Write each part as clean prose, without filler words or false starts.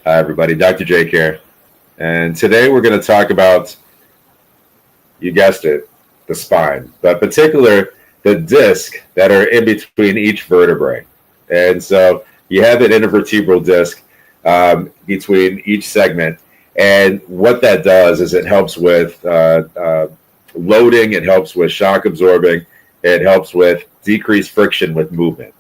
Hi, everybody. Dr. Jake here. And today we're going to talk about, you guessed it, the spine, but particular the disc that are in between each vertebrae. And so you have an intervertebral disc between each segment. And what that does is it helps with loading, it helps with shock absorbing, it helps with decreased friction with movement.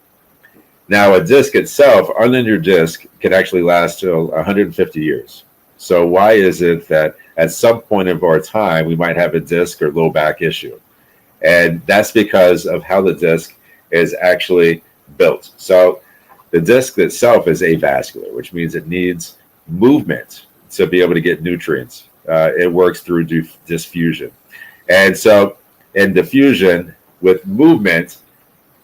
Now, a disc itself, uninjured disc, can actually last till 150 years. So why is it that at some point of our time, we might have a disc or low back issue? And that's because of how the disc is actually built. So the disc itself is avascular, which means it needs movement to be able to get nutrients. It works through diffusion. And so in diffusion, with movement,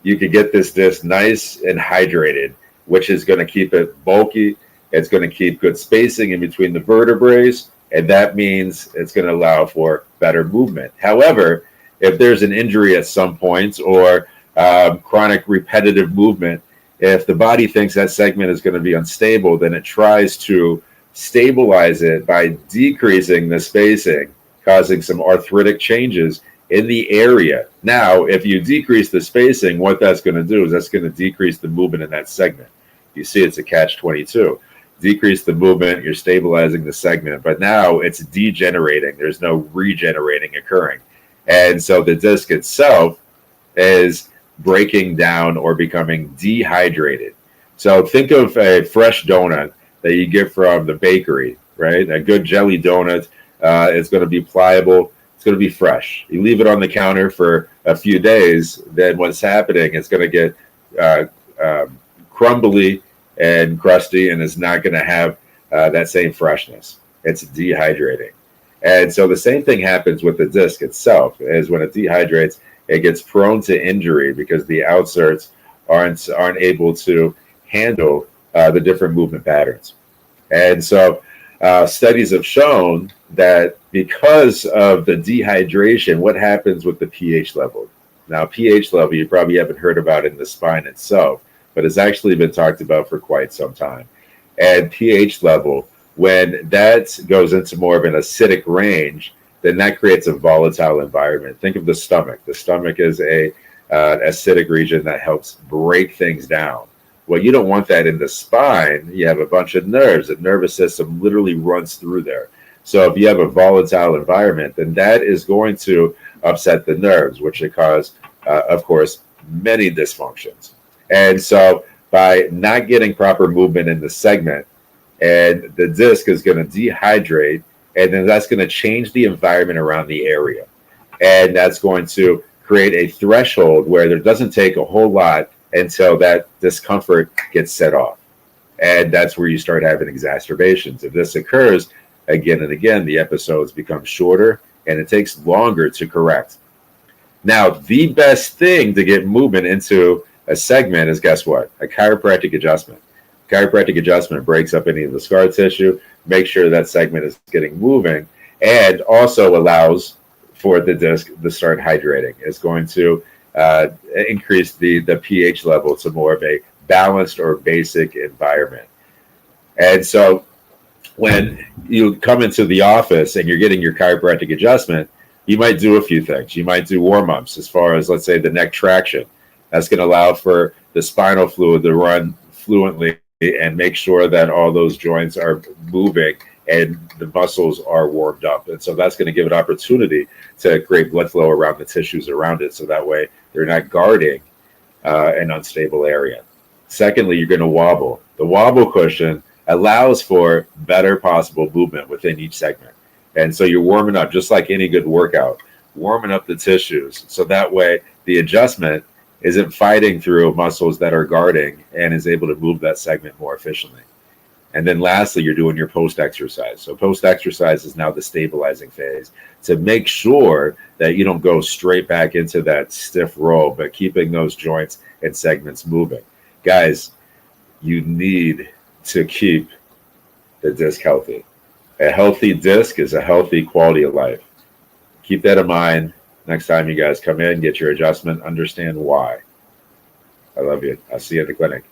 you can get this disc nice and hydrated, which is going to keep it bulky. It's going to keep good spacing in between the vertebrae, and that means it's going to allow for better movement. However, if there's an injury at some point or chronic repetitive movement, if the body thinks that segment is going to be unstable, then it tries to stabilize it by decreasing the spacing, causing some arthritic changes in the area. Now, if you decrease the spacing, what that's going to do is that's going to decrease the movement in that segment. You see, it's a catch-22. Decrease the movement, you're stabilizing the segment, but now it's degenerating. There's no regenerating occurring. And so the disc itself is breaking down or becoming dehydrated. So think of a fresh donut that you get from the bakery, right? A good jelly donut is going to be pliable. It's going to be fresh. You leave it on the counter for a few days, then what's happening is going to get crumbly and crusty, and it's not going to have that same freshness. It's dehydrating. And so the same thing happens with the disc itself, is when it dehydrates, it gets prone to injury because the outserts aren't able to handle the different movement patterns. And so studies have shown that because of the dehydration, what happens with the pH level? Now, pH level, you probably haven't heard about in the spine itself, but it's actually been talked about for quite some time. And pH level, when that goes into more of an acidic range, then that creates a volatile environment. Think of the stomach. The stomach is a acidic region that helps break things down. Well, you don't want that in the spine. You have a bunch of nerves. The nervous system literally runs through there. So if you have a volatile environment, then that is going to upset the nerves, which will cause, of course, many dysfunctions. And so by not getting proper movement in the segment, and the disc is going to dehydrate, and then that's going to change the environment around the area. And that's going to create a threshold where there doesn't take a whole lot until that discomfort gets set off. And that's where you start having exacerbations. If this occurs again and again, the episodes become shorter and it takes longer to correct. Now, the best thing to get movement into a segment is, guess what? A chiropractic adjustment. Chiropractic adjustment breaks up any of the scar tissue, makes sure that segment is getting moving, and also allows for the disc to start hydrating. It's going to increase the pH level to more of a balanced or basic environment. And so when you come into the office and you're getting your chiropractic adjustment, you might do a few things. You might do warm-ups as far as, let's say, the neck traction. That's going to allow for the spinal fluid to run fluently and make sure that all those joints are moving and the muscles are warmed up. And so that's going to give it opportunity to create blood flow around the tissues around it, so that way they're not guarding an unstable area. Secondly, you're going to wobble. The wobble cushion allows for better possible movement within each segment. And so you're warming up, just like any good workout, warming up the tissues, so that way the adjustment isn't fighting through muscles that are guarding and is able to move that segment more efficiently. And then lastly, you're doing your post-exercise. So post-exercise is now the stabilizing phase to make sure that you don't go straight back into that stiff roll, but keeping those joints and segments moving. Guys, you need to keep the disc healthy. A healthy disc is a healthy quality of life. Keep that in mind next time you guys come in, get your adjustment, understand why. I love you. I'll see you at the clinic.